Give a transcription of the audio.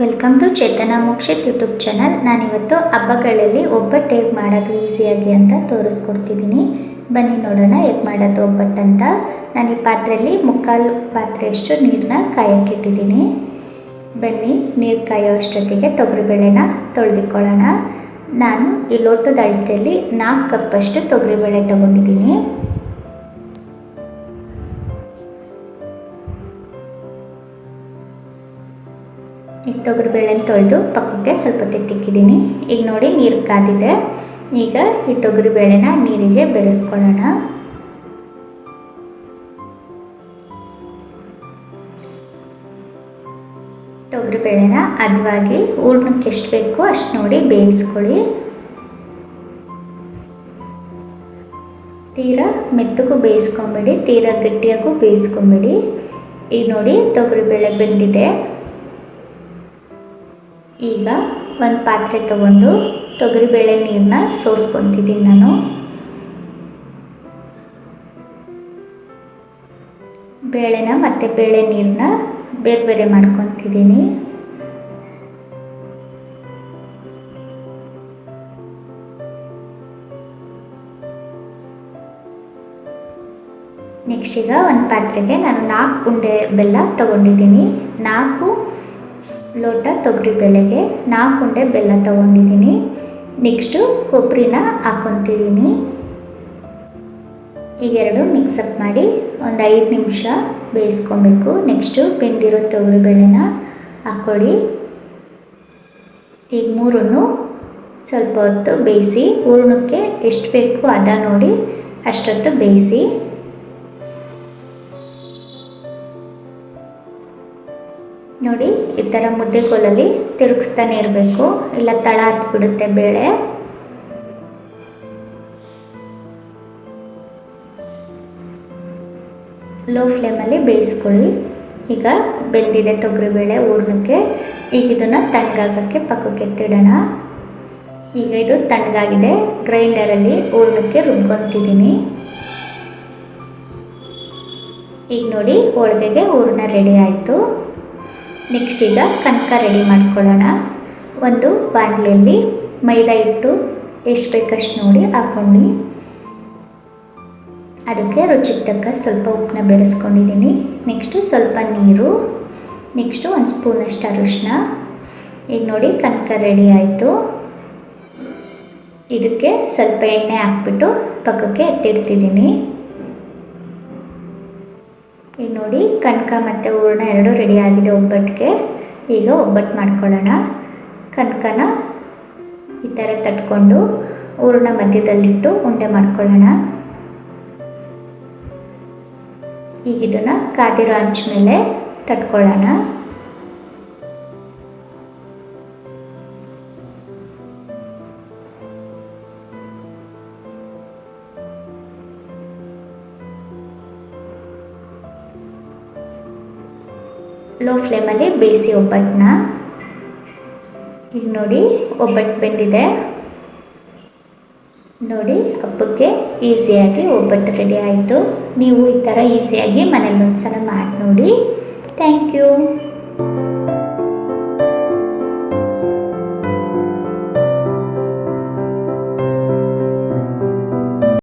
Welcome to Chetana Mokshith YouTube channel. ನಾನಿವತ್ತು ಹಬ್ಬಗಳಲ್ಲಿ ಒಬ್ಬಟ್ಟು ಹೇಗೆ ಮಾಡೋದು ಈಸಿಯಾಗಿ ಅಂತ ತೋರಿಸ್ಕೊಡ್ತಿದ್ದೀನಿ. ಬನ್ನಿ ನೋಡೋಣ ಹೇಗೆ ಮಾಡೋದು ಒಬ್ಬಟ್ಟು ಅಂತ. ನಾನು ಈ ಪಾತ್ರೆಯಲ್ಲಿ ಮುಕ್ಕಾಲು ಪಾತ್ರೆಯಷ್ಟು ನೀರನ್ನ ಕಾಯಕ್ಕಿಟ್ಟಿದ್ದೀನಿ. ಬನ್ನಿ ನೀರು ಕಾಯೋ ಅಷ್ಟೊತ್ತಿಗೆ ತೊಗರಿಬೇಳೆನ ತೊಳೆದಿಕೊಳ್ಳೋಣ. ನಾನು ಈ ಲೋಟದ ಅಳತೆಯಲ್ಲಿ 4 ಕಪ್ಪಷ್ಟು ತೊಗರಿಬೇಳೆ ತೊಗೊಂಡಿದ್ದೀನಿ. ಈಗ ತೊಗರಿಬೇಳೆನ ತೊಳೆದು ಪಕ್ಕಕ್ಕೆ ಸ್ವಲ್ಪ ತಿಕ್ಕಿದ್ದೀನಿ. ಈಗ ನೋಡಿ ನೀರು ಕಾದಿದೆ. ಈಗ ಈ ತೊಗರಿಬೇಳೆನ ನೀರಿಗೆ ಬೆರೆಸ್ಕೊಳ್ಳೋಣ. ತೊಗರಿಬೇಳೆನ ಹದವಾಗಿ ಹೂರ್ಣಕ್ಕೆ ಎಷ್ಟು ಬೇಕೋ ಅಷ್ಟು ನೋಡಿ ಬೇಯಿಸ್ಕೊಳ್ಳಿ. ತೀರಾ ಮೆತ್ತಗೂ ಬೇಯಿಸ್ಕೊಂಬೇಡಿ, ತೀರಾ ಗಟ್ಟಿಯಾಗೂ ಬೇಯಿಸ್ಕೊಂಬೇಡಿ. ಈಗ ನೋಡಿ ತೊಗರಿಬೇಳೆ ಬೆಂದಿದೆ. ಈಗ ಒಂದು ಪಾತ್ರೆ ತಗೊಂಡು ತೊಗರಿಬೇಳೆ ನೀರನ್ನ ಸೋಸ್ಕೊತಿದ್ದೀನಿ. ನಾನು ಬೇಳೆನ ಮತ್ತು ಬೇಳೆ ನೀರನ್ನ ಬೇರೆ ಬೇರೆ ಮಾಡ್ಕೊತಿದ್ದೀನಿ. ನೆಕ್ಸ್ಟ್ ಈಗ ಒಂದು ಪಾತ್ರೆಗೆ ನಾನು 4 ಉಂಡೆ ಬೆಲ್ಲ ತೊಗೊಂಡಿದ್ದೀನಿ. 4 ಲೋಟ ತೊಗರಿಬೇಳೆಗೆ 4 ಉಂಡೆ ಬೆಲ್ಲ ತೊಗೊಂಡಿದ್ದೀನಿ. ನೆಕ್ಸ್ಟು ಕೊಬ್ಬರಿನ ಹಾಕ್ಕೊತಿದ್ದೀನಿ. ಈಗ ಎರಡು ಮಿಕ್ಸಪ್ ಮಾಡಿ ಒಂದು 5 ನಿಮಿಷ ಬೇಯಿಸ್ಕೊಬೇಕು. ನೆಕ್ಸ್ಟು ಬೆಂದಿರೋ ತೊಗರಿಬೇಳೆನ ಹಾಕ್ಕೊಳ್ಳಿ. ಈಗ 3 ಸ್ವಲ್ಪ ಹೊತ್ತು ಬೇಯಿಸಿ. ಹೂರ್ಣಕ್ಕೆ ಎಷ್ಟು ಬೇಕು ಅದ ನೋಡಿ ಅಷ್ಟೊತ್ತು ಬೇಯಿಸಿ. ನೋಡಿ ಈ ಥರ ಮುದ್ದೆ ಕೋಲಲ್ಲಿ ತಿರುಗಿಸ್ತಾನೆ ಇರಬೇಕು, ಇಲ್ಲ ತಳ ಹತ್ಬಿಡುತ್ತೆ ಬೇಳೆ. ಲೋ ಫ್ಲೇಮಲ್ಲಿ ಬೇಯಿಸ್ಕೊಳ್ಳಿ. ಈಗ ಬೆಂದಿದೆ ತೊಗರಿಬೇಳೆ ಹೂರ್ಣಕ್ಕೆ. ಈಗ ಇದನ್ನು ತಣ್ಣಗಾಗೋಕ್ಕೆ ಪಕ್ಕಕ್ಕೆ ಎತ್ತಿಡೋಣ. ಈಗ ಇದು ತಣ್ಣಗಾಗಿದೆ. ಗ್ರೈಂಡರಲ್ಲಿ ಹೂರ್ಣಕ್ಕೆ ರುಬ್ಕೊತಿದ್ದೀನಿ. ಈಗ ನೋಡಿ ಹೋಳಿಗೆಗೆ ಹೂರ್ಣ ರೆಡಿ ಆಯಿತು. ನೆಕ್ಸ್ಟ್ ಈಗ ಕನಕ ರೆಡಿ ಮಾಡ್ಕೊಳ್ಳೋಣ. ಒಂದು ಬಾಣಲೆಯಲ್ಲಿ ಮೈದಾ ಹಿಟ್ಟು ಎಷ್ಟು ಬೇಕಷ್ಟು ನೋಡಿ ಹಾಕ್ಕೊಂಡು ಅದಕ್ಕೆ ರುಚಿಗೆ ತಕ್ಕ ಸ್ವಲ್ಪ ಉಪ್ಪನ್ನ ಬೆರೆಸ್ಕೊಂಡಿದ್ದೀನಿ. ನೆಕ್ಸ್ಟು ಸ್ವಲ್ಪ ನೀರು, ನೆಕ್ಸ್ಟು 1 ಸ್ಪೂನಷ್ಟು ಅರಿಶಿನ. ಈಗ ನೋಡಿ ಕನಕ ರೆಡಿ ಆಯಿತು. ಇದಕ್ಕೆ ಸ್ವಲ್ಪ ಎಣ್ಣೆ ಹಾಕ್ಬಿಟ್ಟು ಪಕ್ಕಕ್ಕೆ ಎತ್ತಿಡ್ತಿದ್ದೀನಿ. ಈಗ ನೋಡಿ ಕನಕ ಮತ್ತು ಹೂರ್ಣ ಎರಡು ರೆಡಿ ಆಗಿದೆ ಒಬ್ಬಟ್ಟಿಗೆ. ಈಗ ಒಬ್ಬಟ್ಟು ಮಾಡ್ಕೊಳ್ಳೋಣ. ಕನಕನ ಈ ಥರ ತಟ್ಕೊಂಡು ಹೂರ್ಣ ಮಧ್ಯದಲ್ಲಿಟ್ಟು ಉಂಡೆ ಮಾಡ್ಕೊಳ್ಳೋಣ. ಈಗ ಇದನ್ನು ಕಾದಿರೋ ಹಂಚ ಮೇಲೆ ತಟ್ಕೊಳ್ಳೋಣ. ಲೋ ಫ್ಲೇಮಲ್ಲಿ ಬೇಯಿಸಿ ಒಬ್ಬಟ್ಟನ್ನ. ಈಗ ನೋಡಿ ಒಬ್ಬಟ್ಟು ಬೆಂದಿದೆ. ನೋಡಿ ಹಬ್ಬಕ್ಕೆ ಈಸಿಯಾಗಿ ಒಬ್ಬಟ್ಟು ರೆಡಿ ಆಯಿತು. ನೀವು ಈ ಥರ ಈಸಿಯಾಗಿ ಮನೇಲಿ ಒಂದ್ಸಲ ಮಾಡಿ ನೋಡಿ. Thank you.